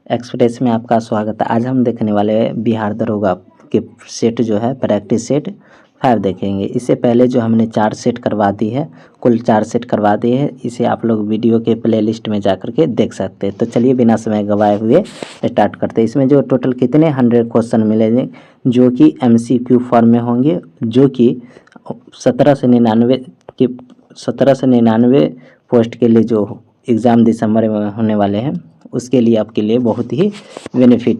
Express में आपका स्वागत है। आज हम देखने वाले हैं बिहार दरोगा के सेट जो है प्रैक्टिस सेट 5 देखेंगे। इससे पहले जो हमने 4 सेट करवा दी है, कुल 4 सेट करवा दिए हैं। इसे आप लोग वीडियो के प्लेलिस्ट में जा कर के देख सकते हैं। तो चलिए बिना समय गवाए हुए स्टार्ट करते हैं। इसमें जो टोटल कितने 100 क्वेश्चन मिलेंगे जो कि MCQ फॉर्म में होंगे, जो कि 1799 पोस्ट के लिए जो एग्ज़ाम दिसंबर में होने वाले हैं उसके लिए आपके लिए बहुत ही बेनिफिट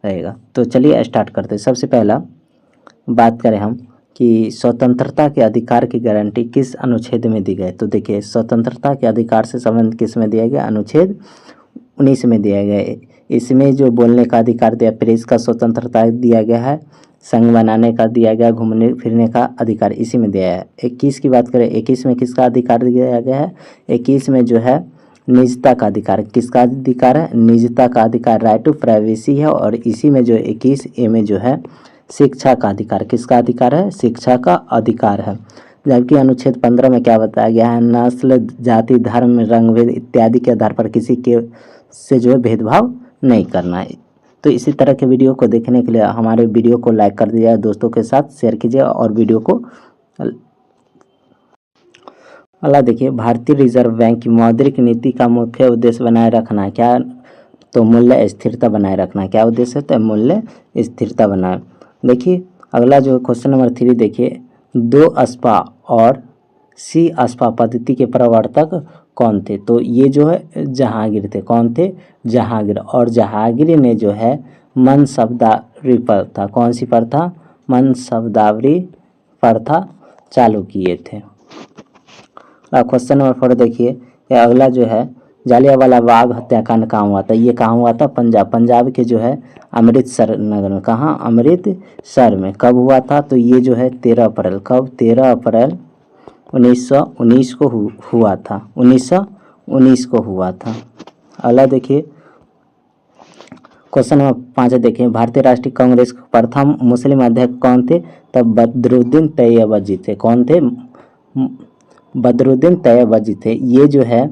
रहेगा। तो चलिए स्टार्ट करते हैं। सबसे पहला बात करें हम कि स्वतंत्रता के अधिकार की गारंटी किस अनुच्छेद में दी गई। तो देखिए, स्वतंत्रता के अधिकार से संबंध किस में दिया गया? अनुच्छेद 19 में दिया गया है। इसमें जो बोलने का अधिकार दिया, प्रेस का स्वतंत्रता दिया गया है, संघ बनाने का दिया गया, घूमने फिरने का अधिकार इसी में दिया है। 21 की बात करें, 21 में किसका अधिकार दिया गया है? 21 में जो है निजता का अधिकार। किसका अधिकार है? निजता का अधिकार, राइट टू प्राइवेसी है। और इसी में जो 21A में जो है शिक्षा का अधिकार। किसका अधिकार है? शिक्षा का अधिकार है। जबकि अनुच्छेद 15 में क्या बताया गया है? नस्ल, जाति, धर्म, रंग भेद इत्यादि के आधार पर किसी के से जो है भेदभाव नहीं करना है। तो इसी तरह के वीडियो को देखने के लिए हमारे वीडियो को लाइक कर दीजिए, दोस्तों के साथ शेयर कीजिए और वीडियो को देखिए। भारतीय रिजर्व बैंक की मौद्रिक नीति का मुख्य उद्देश्य बनाए रखना क्या? तो मूल्य स्थिरता बनाए रखना। क्या उद्देश्य है? तो मूल्य स्थिरता बनाए। देखिए अगला जो क्वेश्चन नंबर 3 देखिए, 2 अस्पा और सी अस्पा पद्धति के प्रवर्तक कौन थे? तो ये जो है जहांगीर थे। कौन थे? जहांगीर। और जहांगीर ने जो है मनसबदारी प्रथा, कौन सी प्रथा? मनसबदारी प्रथा चालू किए थे। क्वेश्चन नंबर 4 देखिए, अगला जो है जालियांवाला बाग हत्याकांड कहाँ हुआ था? ये कहाँ हुआ था? पंजाब के जो है अमृतसर नगर में। कहाँ? अमृतसर में। कब हुआ था? तो ये जो है 13 अप्रैल। कब? 13 अप्रैल 1919 को हुआ था। 1919 को हुआ था। अगला देखिए क्वेश्चन नंबर 5 देखिए, भारतीय राष्ट्रीय कांग्रेस के प्रथम मुस्लिम अध्यक्ष कौन थे? तब बदरुद्दीन तैयबजी थे। कौन थे? बदरुद्दीन तैयबजी थे। ये जो है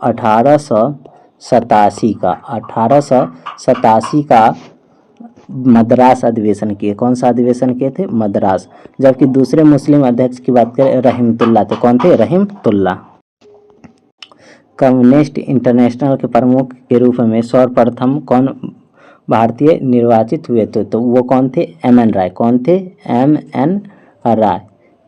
1887 का मद्रास अधिवेशन किए। कौन सा अधिवेशन किए थे? मद्रास। जबकि दूसरे मुस्लिम अध्यक्ष की बात करें, रहीमतुल्लाह थे। कौन थे? रहीमतुल्लाह। कम्युनिस्ट इंटरनेशनल के प्रमुख के रूप में सर्वप्रथम कौन भारतीय निर्वाचित हुए थे? तो वो कौन थे? MN राय। कौन थे? MN राय।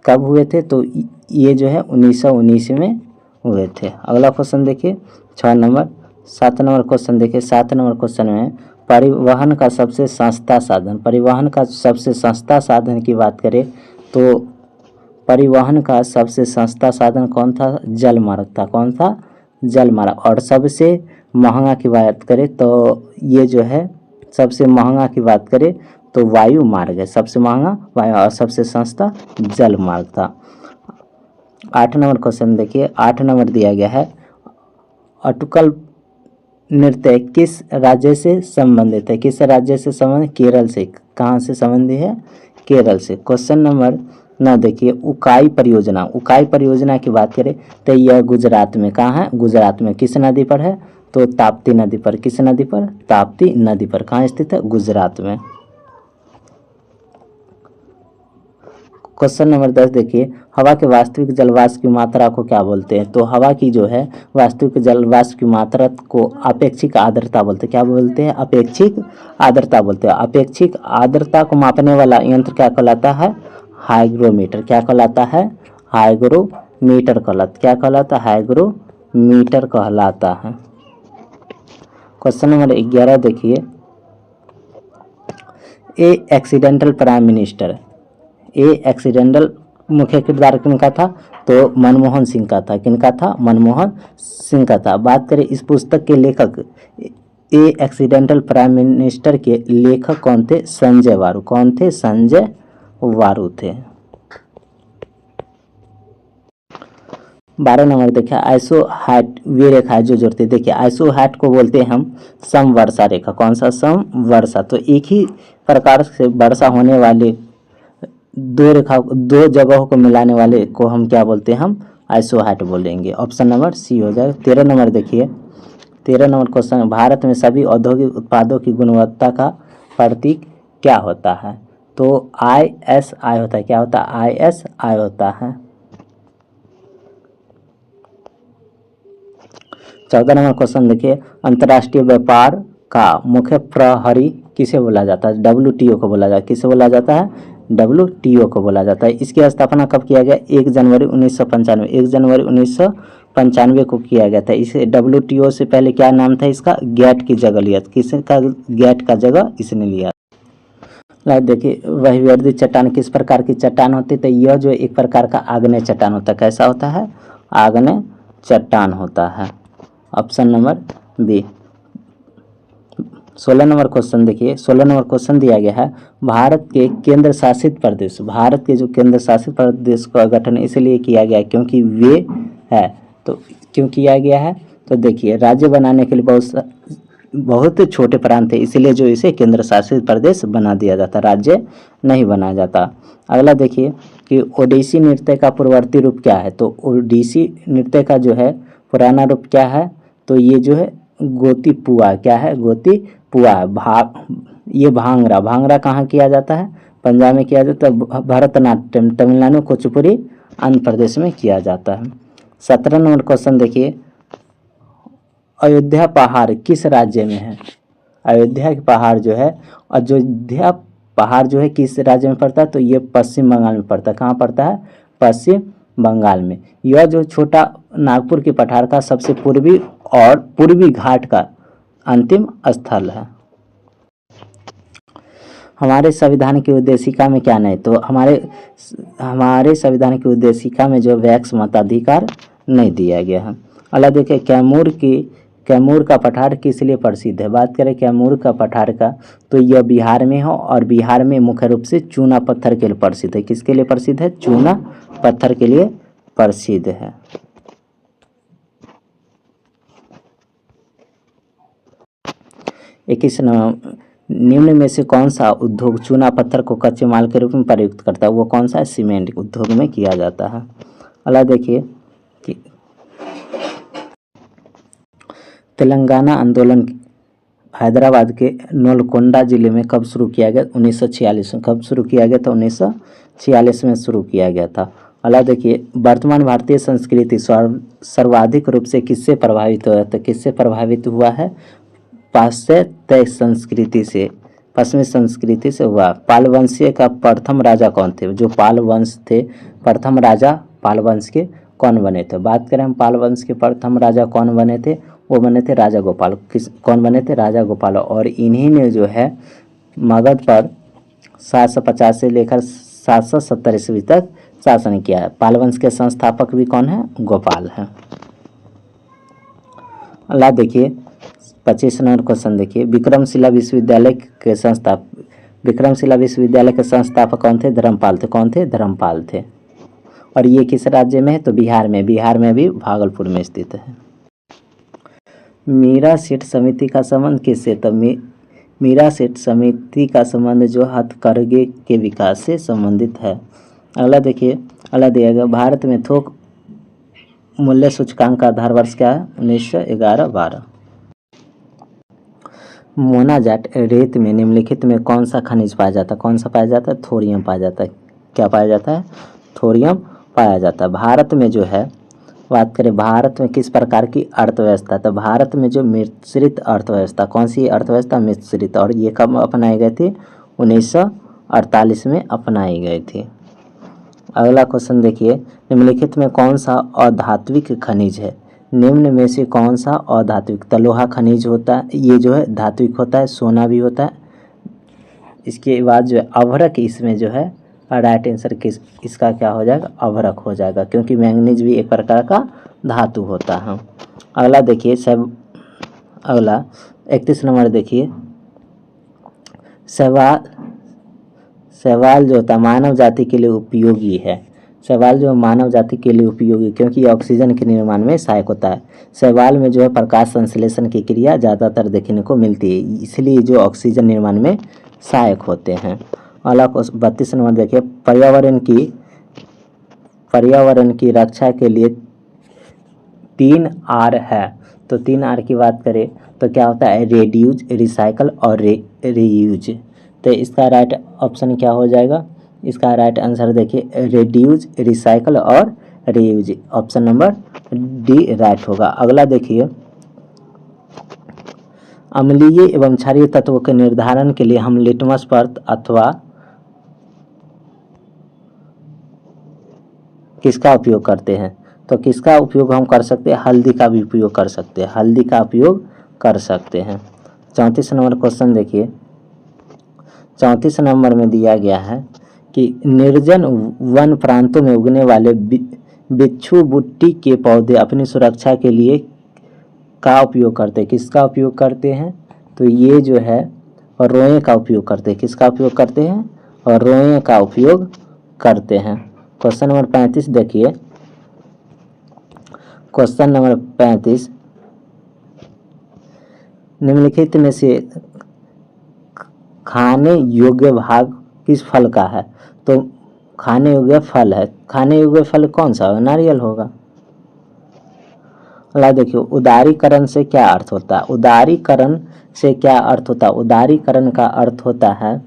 कब हुए थे? तो ये जो है 1919 में हुए थे। अगला क्वेश्चन देखिए 7 नंबर क्वेश्चन देखिए। 7 नंबर क्वेश्चन में परिवहन का सबसे सस्ता साधन, परिवहन का सबसे सस्ता साधन की बात करें तो परिवहन का सबसे सस्ता साधन कौन था? जलमार्ग था। कौन था? जलमार्ग। और सबसे महंगा की बात करें तो ये जो है सबसे महंगा की बात करें तो वायु मार्ग है। सबसे महंगा वायु और सबसे सस्ता जल मार्ग था। 8 नंबर क्वेश्चन देखिए। 8 नंबर दिया गया है, अटुकल नृत्य किस राज्य से संबंधित है? किस राज्य से संबंधित? केरल से। कहाँ से संबंधित है? केरल से। क्वेश्चन नंबर 9 देखिए, उकाई परियोजना। उकाई परियोजना की बात करें तो यह गुजरात में। कहाँ है? गुजरात में। किस नदी पर है? तो ताप्ती नदी पर। किस नदी पर? ताप्ती नदी पर। कहाँ स्थित है? गुजरात में। क्वेश्चन नंबर 10 देखिए, हवा के वास्तविक जलवाष्प की मात्रा को क्या बोलते हैं? तो हवा की जो है वास्तविक जलवाष्प की मात्रा को अपेक्षिक आर्द्रता बोलते हैं। क्या बोलते हैं? अपेक्षिक आर्द्रता बोलते हैं। अपेक्षिक आर्द्रता को मापने वाला यंत्र क्या कहलाता है? हाइग्रोमीटर। क्या कहलाता है? हाइग्रोमीटर कहलाता। क्या कहलाता है? हाइग्रोमीटर कहलाता है। क्वेश्चन नंबर 11 देखिए, ए एक्सीडेंटल प्राइम मिनिस्टर। एक्सीडेंटल मुख्य किरदार किनका था? तो मनमोहन सिंह का था। किनका था? मनमोहन सिंह का था। बात करें इस पुस्तक के लेखक, एक्सीडेंटल प्राइम मिनिस्टर के लेखक कौन थे? संजय वारू। कौन थे? संजय वारू थे। 12 नंबर देखिए, आइसोहाइट वे रेखा जो जोड़ते। देखिए आइसोहाइट को बोलते हैं हम समवर्षा रेखा। कौन सा? समवर्षा। तो एक ही प्रकार से वर्षा होने वाले दो जगहों को मिलाने वाले को हम क्या बोलते हैं? हम आइसोहाइट बोलेंगे। ऑप्शन नंबर सी हो जाएगा। 13 नंबर देखिए, 13 नंबर क्वेश्चन, भारत में सभी औद्योगिक उत्पादों की गुणवत्ता का प्रतीक क्या होता है? तो ISI होता है। क्या होता है? ISI होता है। 14 नंबर क्वेश्चन देखिए, अंतर्राष्ट्रीय व्यापार का मुख्य प्रहरी किसे बोला जाता है? WTO को बोला जाता है। किसे बोला जाता है? WTO को बोला जाता है। इसकी स्थापना कब किया गया? 1 जनवरी 1995। 1 जनवरी 1995 को किया गया था। इसे WTO से पहले क्या नाम था इसका? गैट की जगह लिया। किसका? गैट का जगह इसने लिया। लाइक देखिए, वहीवर्दी चट्टान किस प्रकार की चट्टान होती है? तो यह जो एक प्रकार का आग्नेय चट्टान होता है। कैसा होता है? आग्नेय चट्टान होता है। Option number B. 16 नंबर क्वेश्चन देखिए, 16 नंबर क्वेश्चन दिया गया है, भारत के केंद्र शासित प्रदेश, भारत के जो केंद्र शासित प्रदेश का गठन इसलिए किया गया क्योंकि वे है। तो क्यों किया गया है? तो देखिए, राज्य बनाने के लिए बहुत छोटे प्रांत थे, इसलिए जो इसे केंद्र शासित प्रदेश बना दिया जाता, राज्य नहीं बनाया जाता। अगला देखिए कि ओडिसी नृत्य का पूर्ववर्ती रूप क्या है? तो ओडिसी नृत्य का जो है पुराना रूप क्या है? तो ये जो है गोतीपुआ। क्या है? गोतीपुआ। ये भांगड़ा। भांगड़ा कहाँ किया जाता है? पंजाब में किया जाता है। भरतनाट्यम तमिलनाडु, कुचिपुड़ी आंध्र प्रदेश में किया जाता है। 17 नंबर क्वेश्चन देखिए, अयोध्या पहाड़ किस राज्य में है? अयोध्या के पहाड़ जो है, अयोध्या पहाड़ जो है किस राज्य में पड़ता है? तो ये पश्चिम बंगाल में पड़ता है। कहाँ पड़ता है? पश्चिम बंगाल में। यह जो छोटा नागपुर के पठार का सबसे पूर्वी और पूर्वी घाट का अंतिम स्थल है। हमारे संविधान की उद्देशिका में क्या नहीं? तो हमारे संविधान की उद्देशिका में जो वैक्स मताधिकार नहीं दिया गया है। अगला देखिए, कैमूर का पठार किस लिए प्रसिद्ध है? बात करें कैमूर का पठार का, तो यह बिहार में हो और बिहार में मुख्य रूप से चूना पत्थर के लिए प्रसिद्ध है। किसके लिए प्रसिद्ध है? चूना पत्थर के लिए प्रसिद्ध है। निम्न में से कौन सा उद्योग चूना पत्थर को कच्चे माल के रूप में प्रयुक्त करता है? वो कौन सा है? सीमेंट उद्योग में किया जाता है। अगला देखिए कि तेलंगाना आंदोलन हैदराबाद के नलगोंडा जिले में कब शुरू किया गया? 1946 में। कब शुरू किया गया था? 1946 में शुरू किया गया था। अगला देखिए, वर्तमान भारतीय संस्कृति सर्वाधिक रूप से किससे प्रभावित हुआ? तो किससे प्रभावित हुआ है? पाश्चात्य संस्कृति से, पश्चिमी संस्कृति से हुआ। पाल वंशीय का प्रथम राजा कौन थे? जो पाल वंश थे, प्रथम राजा पाल वंश के कौन बने थे? बात करें हम पाल वंश के प्रथम राजा कौन बने थे? वो बने थे राजा गोपाल। कौन बने थे? राजा गोपाल। और इन्हीं ने जो है मगध पर 750 से लेकर 770 ईस्वी तक शासन किया है। पाल वंश के संस्थापक भी कौन है? गोपाल है। अल्लाह देखिए, 25 नंबर क्वेश्चन देखिए, विक्रमशिला विश्वविद्यालय के संस्थापक कौन थे? धर्मपाल थे। कौन थे? धर्मपाल थे। और ये किस राज्य में है? तो बिहार में। बिहार में भी भागलपुर में स्थित है। मीरा सेठ समिति का संबंध किससे? तो मीरा सेठ समिति का संबंध जो हथकरघे के विकास से संबंधित है। अगला देखिए, अगला दिया गया, भारत में थोक मूल्य सूचकांक का आधार वर्ष क्या है? 1911-12। मोनाजाट रेत में निम्नलिखित में कौन सा खनिज पाया जाता है? कौन सा पाया जाता है? थोरियम पाया जाता है। क्या पाया जाता है? थोरियम पाया जाता है। भारत में जो है, बात करें भारत में किस प्रकार की अर्थव्यवस्था? तो भारत में जो मिश्रित अर्थव्यवस्था, कौन सी अर्थव्यवस्था? मिश्रित। और ये कब अपनाई गई थी? 1948 में अपनाई गई थी। अगला क्वेश्चन देखिए, निम्नलिखित में कौन सा अधात्विक खनिज है? निम्न में से कौन सा अधात्विक? तो लोहा खनिज होता है, ये जो है धात्विक होता है, सोना भी होता है। इसके बाद जो है अभ्रक, इसमें जो है राइट आंसर इसका क्या हो जाएगा? अभ्रक हो जाएगा, क्योंकि मैंगनीज भी एक प्रकार का धातु होता है। अगला देखिए अगला 31 नंबर देखिए, शैवाल जो होता है मानव जाति के लिए उपयोगी है। शैवाल जो मानव जाति के लिए उपयोगी क्योंकि ये ऑक्सीजन के निर्माण में सहायक होता है। शैवाल में जो है प्रकाश संश्लेषण की क्रिया ज़्यादातर देखने को मिलती है, इसलिए जो ऑक्सीजन निर्माण में सहायक होते हैं। अगला 32 नंबर देखिए, पर्यावरण की रक्षा के लिए 3 R है। तो 3R की बात करें तो क्या होता है, रेड्यूज, रिसाइकल और रीयूज। तो इसका राइट ऑप्शन क्या हो जाएगा, इसका राइट आंसर देखिए रेड्यूज, रिसाइकल और reuse, option number D right होगा। अगला देखिए, अम्लीय एवं क्षारीय तत्वों के निर्धारण के लिए हम लिटमस परत अथवा किसका उपयोग करते हैं, तो किसका उपयोग हम कर सकते हैं, हल्दी का भी उपयोग कर सकते हैं, हल्दी का उपयोग कर सकते हैं। 34 नंबर क्वेश्चन देखिए, 34 नंबर में दिया गया है कि निर्जन वन प्रांतों में उगने वाले बिच्छू बुट्टी के पौधे अपनी सुरक्षा के लिए का उपयोग करते हैं, किसका उपयोग करते हैं, तो ये जो है रोए का उपयोग करते हैं, किसका उपयोग करते हैं, और रोए का उपयोग करते हैं। क्वेश्चन नंबर 35 देखिए, क्वेश्चन नंबर 35, निम्नलिखित में से खाने योग्य भाग किस फल का है, तो खाने योग्य फल है, खाने योग्य फल कौन सा होगा, नारियल होगा। अगला देखिए, उदारीकरण से क्या अर्थ होता है, उदारीकरण से क्या अर्थ होता है, उदारीकरण का अर्थ होता है,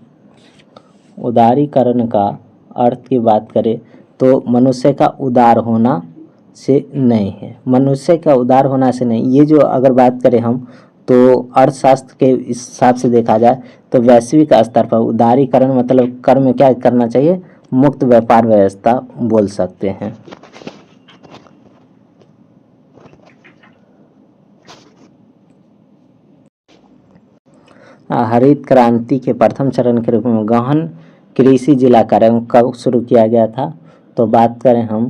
उदारीकरण का अर्थ की बात करें तो मनुष्य का उदार होना से नहीं है, मनुष्य का उदार होना से नहीं। ये जो अगर बात करें हम तो अर्थशास्त्र के हिसाब से देखा जाए तो वैश्विक स्तर पर उदारीकरण मतलब कर में क्या करना चाहिए, मुक्त व्यापार व्यवस्था बोल सकते हैं। हरित क्रांति के प्रथम चरण के रूप में गहन कृषि जिला कार्य कब शुरू किया गया था, तो बात करें हम,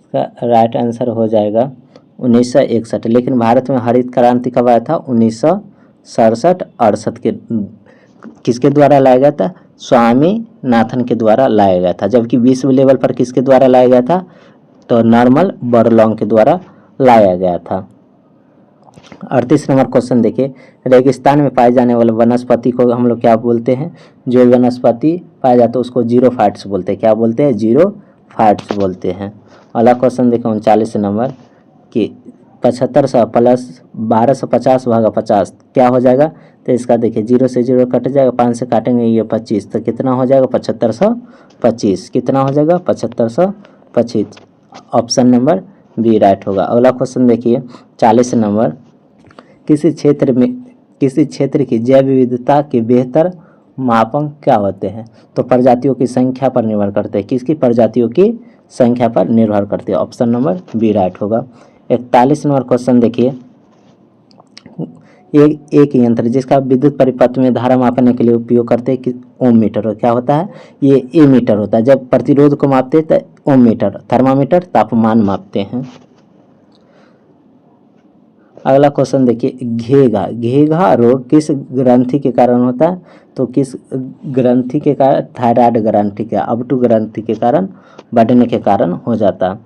इसका राइट आंसर हो जाएगा 1961। लेकिन भारत में हरित क्रांति कब आया था, 1967-68 के, किसके द्वारा लाया गया था, स्वामीनाथन के द्वारा लाया गया था। जबकि विश्व लेवल पर किसके द्वारा लाया गया था, तो नॉर्मल बोरलॉन्ग के द्वारा लाया गया था। 38 नंबर क्वेश्चन देखिए, रेगिस्तान में पाए जाने वाले वनस्पति को हम लोग क्या बोलते हैं, जो वनस्पति पाया जाता है उसको जीरोफाइट्स बोलते हैं, क्या बोलते हैं, जीरोफाइट्स बोलते हैं। अगला क्वेश्चन देखिए 39 नंबर कि 7500 प्लस 1250 भागा 50 क्या हो जाएगा, तो इसका देखिए 0 से 0 कट जाएगा, 5 से काटेंगे ये 25, तो कितना हो जाएगा 7525, कितना हो जाएगा 7525, ऑप्शन नंबर बी राइट होगा। अगला क्वेश्चन देखिए 40 नंबर, किसी क्षेत्र की जैव विविधता के बेहतर मापक क्या होते हैं, तो प्रजातियों की संख्या पर निर्भर करते हैं, किसकी, प्रजातियों की संख्या पर निर्भर करते हैं, ऑप्शन नंबर बी राइट होगा। 41 नंबर क्वेश्चन देखिए, एक यंत्र जिसका विद्युत परिपथ में धारा मापने के लिए उपयोग करते हैं कि ओम मीटर, क्या होता है, ये ए मीटर होता है। जब प्रतिरोध को मापते हैं तो ओम मीटर, थर्मामीटर तापमान मापते हैं। अगला क्वेश्चन देखिए, घेघा रोग किस ग्रंथि के कारण होता है, तो किस ग्रंथि के कारण, थायराइड ग्रंथि के, अबटू ग्रंथि के कारण, बढ़ने के कारण हो जाता है।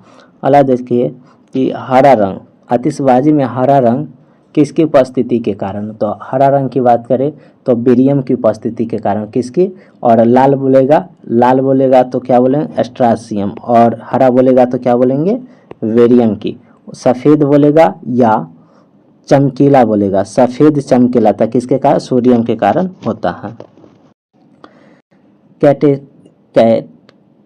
अगला देखिए कि हरा रंग, आतिशबाजी में हरा रंग किसकी उपस्थिति के कारण, तो हरा रंग की बात करें तो बेरियम की उपस्थिति के कारण, किसकी, और लाल बोलेगा तो क्या बोलेंगे, एस्ट्रासियम, और हरा बोलेगा तो क्या बोलेंगे, वेरियम की। सफ़ेद बोलेगा या चमकीला बोलेगा, सफ़ेद चमकीला था किसके कारण, सोडियम के कारण होता है।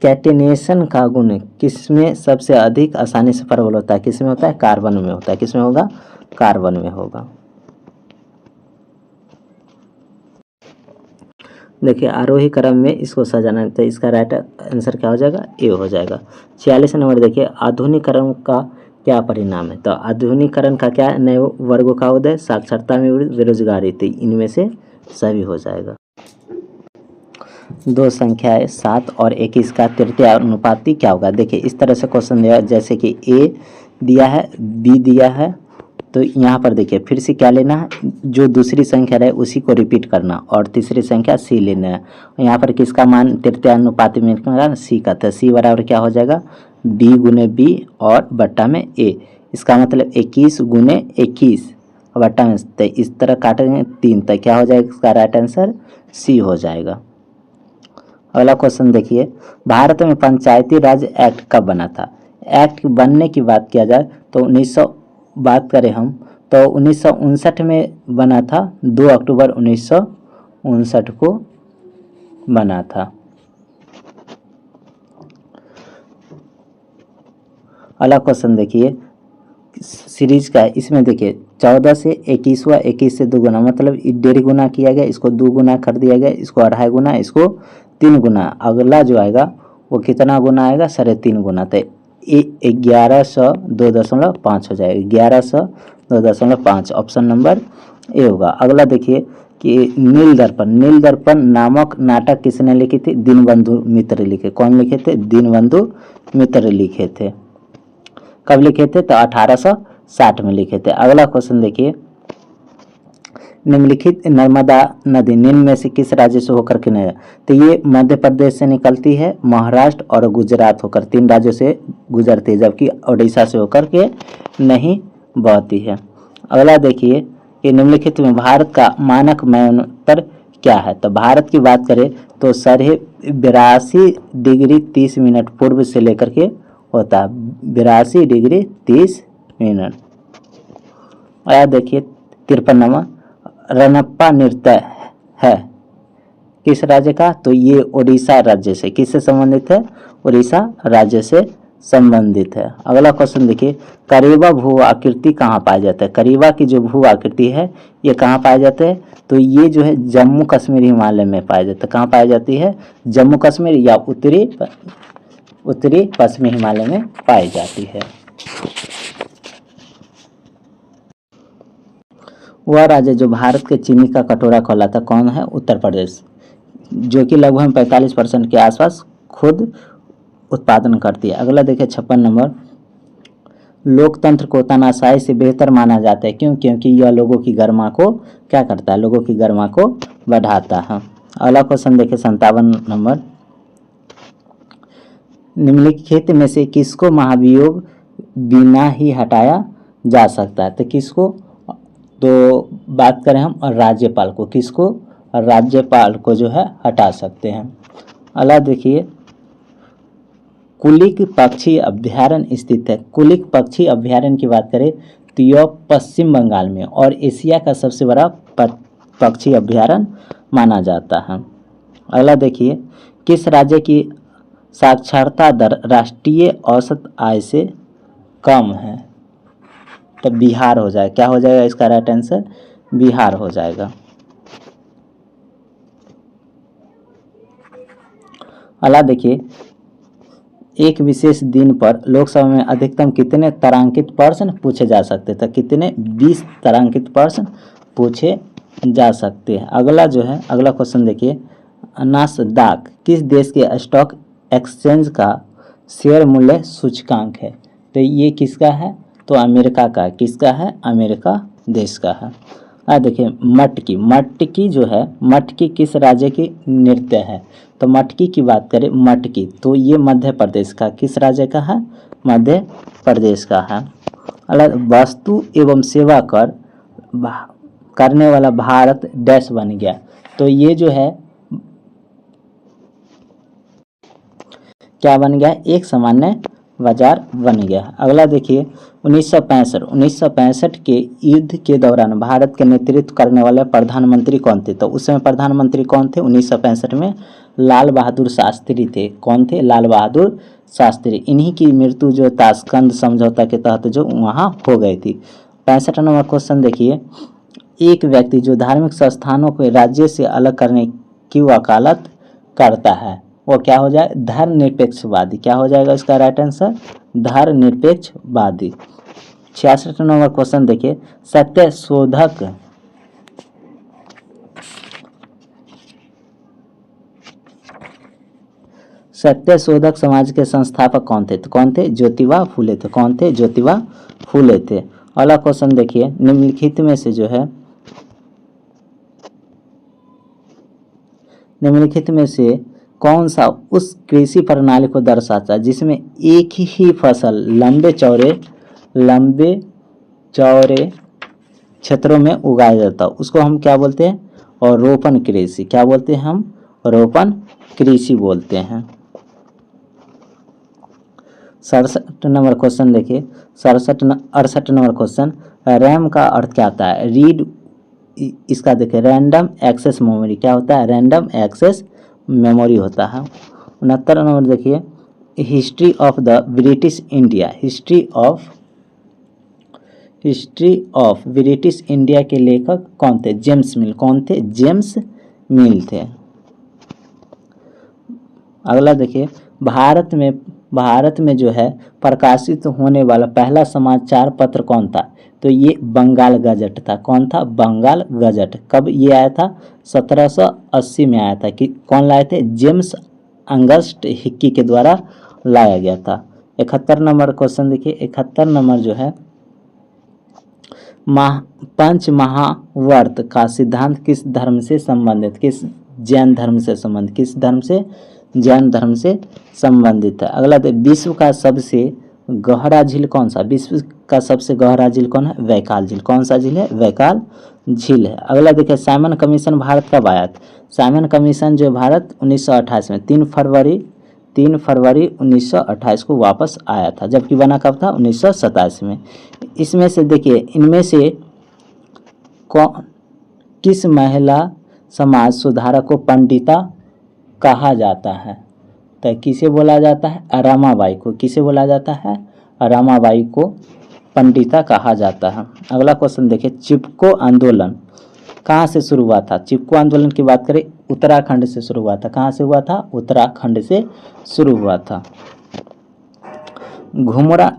कैटेनेशन का गुण किसमें सबसे अधिक आसानी से प्रबल होता है, किसमें होता है, कार्बन में होता है, किसमें होगा, कार्बन में होगा। देखिए आरोही क्रम में इसको सजाना है, तो इसका राइट आंसर क्या हो जाएगा, ए हो जाएगा। 46 नंबर देखिए, आधुनिकीकरण का क्या परिणाम है, तो आधुनिकीकरण का क्या, नए वर्गों का उदय, साक्षरता में वृद्धि, बेरोजगारी, तो इनमें से सभी हो जाएगा। दो संख्याएं 7 और 21 का तृतीय अनुपाती क्या होगा, देखिए इस तरह से क्वेश्चन दिया, जैसे कि ए दिया है, बी दिया है, तो यहाँ पर देखिए फिर से क्या लेना है, जो दूसरी संख्या रहे उसी को रिपीट करना, और तीसरी संख्या सी लेना है। यहाँ पर किसका मान तृतीय अनुपाती में निकलेगा, सी का, तो सी बराबर क्या हो जाएगा, बी गुने बी और बट्टा में ए, इसका मतलब 21 गुने 21 बट्टा में, तो इस तरह काटेंगे 3, तो क्या हो जाएगा, इसका राइट आंसर सी हो जाएगा। अगला क्वेश्चन देखिए, भारत में पंचायती राज एक्ट कब बना था, एक्ट बनने की बात किया जाए तो 1900 बात करें हम तो 1959 में बना था, 2 अक्टूबर 1959 को बना था। अगला क्वेश्चन देखिए सीरीज का है, इसमें देखिए 14 से 21 हुआ, 21 से 2 गुना, मतलब 1.5 गुना किया गया, इसको 2 गुना कर दिया गया, इसको 2.5 गुना, इसको 3 गुना। अगला जो आएगा वो कितना गुना आएगा, 3.5 गुना। तो 1100 2.5 हो जाएगा, 1100 2.5, ऑप्शन नंबर ए होगा। अगला देखिए कि नील दर्पण नामक नाटक किसने लिखी थी, दीनबंधु मित्र लिखे। कौन लिखे थे, दीनबंधु मित्र लिखे थे। कब लिखे थे, तो 1860 में लिखे थे। अगला क्वेश्चन देखिए निम्नलिखित नर्मदा नदी निम्न में से किस राज्य से होकर के नहीं, तो ये मध्य प्रदेश से निकलती है, महाराष्ट्र और गुजरात होकर 3 राज्यों से गुजरती है, जबकि उड़ीसा से होकर के नहीं बहती है। अगला देखिए कि निम्नलिखित में भारत का मानक मन्वंतर क्या है, तो भारत की बात करें तो 82 डिग्री 30 मिनट पूर्व से लेकर के होता है, 82 डिग्री 30 मिनट। आया देखिए 53वां रनप्पा नृत्य है किस राज्य का, तो ये उड़ीसा राज्य से, किससे संबंधित है, उड़ीसा राज्य से संबंधित है। अगला क्वेश्चन देखिए करीबा भू आकृति कहाँ पाया जाता है, करीबा की जो भू आकृति है ये कहाँ पाया जाता है, तो ये जो है जम्मू कश्मीर हिमालय में पाया जाता है। कहाँ पाई जाती है, जम्मू कश्मीर या उत्तरी पश्चिमी हिमालय में पाई जाती है। वह राज्य जो भारत के चीनी का कटोरा कहलाता कौन है, उत्तर प्रदेश, जो कि लगभग 45% के आसपास खुद उत्पादन करती है। अगला देखिए 56 नंबर लोकतंत्र को तानाशाही से बेहतर माना जाता है, क्यों, क्योंकि यह लोगों की गरिमा को क्या करता है, लोगों की गरिमा को बढ़ाता है। अगला क्वेश्चन देखिए 57 नंबर निम्नलिखित में से किसको महाभियोग बिना ही हटाया जा सकता है, तो किसको, तो बात करें हम राज्यपाल को, किसको, राज्यपाल को जो है हटा सकते हैं। अगला देखिए कुलिक पक्षी अभ्यारण्य स्थित है, कुलिक पक्षी अभ्यारण्य की बात करें तो यह पश्चिम बंगाल में और एशिया का सबसे बड़ा पक्षी अभ्यारण्य माना जाता है। अगला देखिए किस राज्य की साक्षरता दर राष्ट्रीय औसत आय से कम है, तो बिहार हो जाएगा। क्या हो जाएगा इसका राइट आंसर, बिहार हो जाएगा। अगला देखिए एक विशेष दिन पर लोकसभा में अधिकतम कितने तारांकित प्रश्न पूछे जा सकते थे, कितने, 20 तारांकित प्रश्न पूछे जा सकते हैं। अगला जो है अगला क्वेश्चन देखिए नासदाक किस देश के स्टॉक एक्सचेंज का शेयर मूल्य सूचकांक है, तो ये किसका है, तो अमेरिका का, किसका है, अमेरिका देश का है। देखिए मटकी जो है, मटकी किस राज्य की नृत्य है, तो मटकी की बात करें मटकी तो ये मध्य प्रदेश का, किस राज्य का है, मध्य प्रदेश का है। अलग वस्तु एवं सेवा कर करने वाला भारत डैश बन गया, तो ये जो है क्या बन गया, एक सामान्य बाजार बन गया। अगला देखिए 1965 के युद्ध के दौरान भारत के नेतृत्व करने वाले प्रधानमंत्री कौन थे, तो उस समय प्रधानमंत्री कौन थे 1965 में, लाल बहादुर शास्त्री थे। कौन थे, लाल बहादुर शास्त्री। इन्हीं की मृत्यु जो ताशकंद समझौता के तहत जो वहाँ हो गई थी। 65 नंबर क्वेश्चन देखिए एक व्यक्ति जो धार्मिक संस्थानों को राज्य से अलग करने की वकालत करता है वो क्या हो जाए, धर्मनिरपेक्षवादी। क्या हो जाएगा इसका राइट आंसर, धर्मनिरपेक्षवादी। 66 नंबर क्वेश्चन देखिए सत्यशोधक समाज के संस्थापक कौन थे, तो कौन थे, ज्योतिबा फूले थे। कौन थे, ज्योतिबा फूले थे। अगला क्वेश्चन देखिए निम्नलिखित में से जो है, निम्नलिखित में से कौन सा उस कृषि प्रणाली को दर्शाता है जिसमें एक ही फसल लंबे चौड़े क्षेत्रों में उगाया जाता है, उसको हम क्या बोलते हैं, और रोपण कृषि। क्या बोलते हैं हम, रोपण कृषि बोलते हैं। 67 नंबर क्वेश्चन देखिए, 68 नंबर क्वेश्चन, रैम का अर्थ क्या होता है? रीड, इसका देखिए रैंडम एक्सेस मेमोरी क्या होता है? रैंडम एक्सेस मेमोरी होता है। 69 नंबर देखिए, history of the British India, history of British India के लेखक कौन थे? जेम्स मिल। कौन थे? जेम्स मिल थे। अगला देखिए, भारत में जो है प्रकाशित होने वाला पहला समाचार पत्र कौन था? तो ये बंगाल गजट था। कौन था? बंगाल गजट। कब ये आया था? 1780 में आया था। कि कौन लाए थे? जेम्स अंगस्ट हिक्की के द्वारा लाया गया था। 71 नंबर क्वेश्चन देखिए, 71 नंबर जो है, पंच महावर्त का सिद्धांत किस धर्म से संबंधित? किस जैन धर्म से संबंधित? किस धर्म से? जैन धर्म से संबंधित है। अगला विश्व का सबसे गहरा झील कौन सा? विश्व का सबसे गहरा झील कौन है? वैकाल झील। कौन सा झील है? वैकाल झील है। अगला देखिए, साइमन कमीशन भारत कब आया था? साइमन कमीशन जो भारत 1928 में 3 फरवरी 1928 को वापस आया था, जबकि बना कब था? 1927 में। इसमें से देखिए, इनमें से किस महिला समाज सुधारक को पंडिता कहा जाता है? तो किसे बोला जाता है? रमाबाई को। किसे बोला जाता है? रमाबाई को पंडिता कहा जाता है। अगला क्वेश्चन देखिए, चिपको आंदोलन कहाँ से शुरू हुआ था? चिपको आंदोलन की बात करें, उत्तराखंड से शुरू हुआ था। कहाँ से हुआ था? उत्तराखंड से शुरू हुआ था। घुमुरा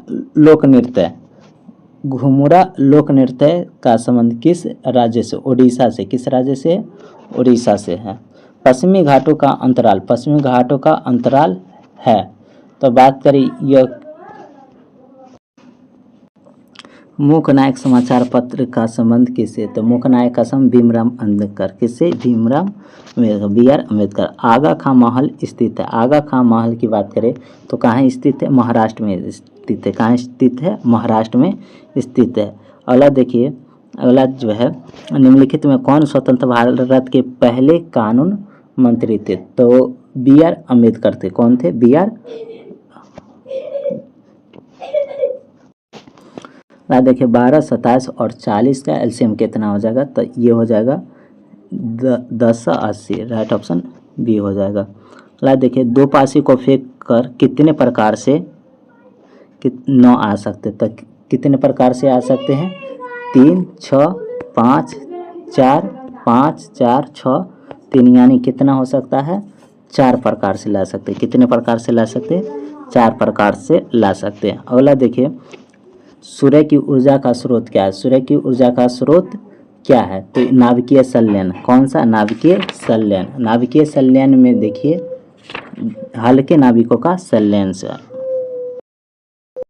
लोक नृत्य का संबंध किस राज्य से? ओडिशा से। किस राज्य से? ओडिशा से है। पश्चिमी घाटों का अंतराल है। तो बात करें यह मूकनायक समाचार पत्र का संबंध किससे? तो मूकनायक का संबंध भीमराव अम्बेडकर। किससे? भीमराव अम्बेडकर, बी.आर. अम्बेडकर। आगा खां महल स्थित है। आगा खां महल की बात करें तो कहाँ स्थित है? महाराष्ट्र में स्थित है। कहाँ स्थित है? महाराष्ट्र में स्थित है। अगला देखिए, अगला जो है, निम्नलिखित में कौन स्वतंत्र भारत के पहले कानून मंत्री थे? तो बी.आर. अम्बेडकर थे। कौन थे? बी.आर. देखिए 12, 27 और 40 का एलसीएम कितना हो जाएगा? तो ये हो जाएगा 1080। राइट ऑप्शन बी हो जाएगा। देखिए, 2 पासी को फेंक कर कितने प्रकार से 9 आ सकते? तो कितने प्रकार से आ सकते हैं? 3, 6, 5, 4, 5, 4, 6, 3, यानी कितना हो सकता है? 4 प्रकार से ला सकते हैं। कितने प्रकार से ला सकते हैं? 4 प्रकार से ला सकते हैं। अगला देखिए, सूर्य की ऊर्जा का स्रोत क्या है? सूर्य की ऊर्जा का स्रोत क्या है? तो नाभिकीय संलयन। कौन सा? नाभिकीय संलयन। नाभिकीय संलयन में देखिए हल्के नाभिकों का संलयन से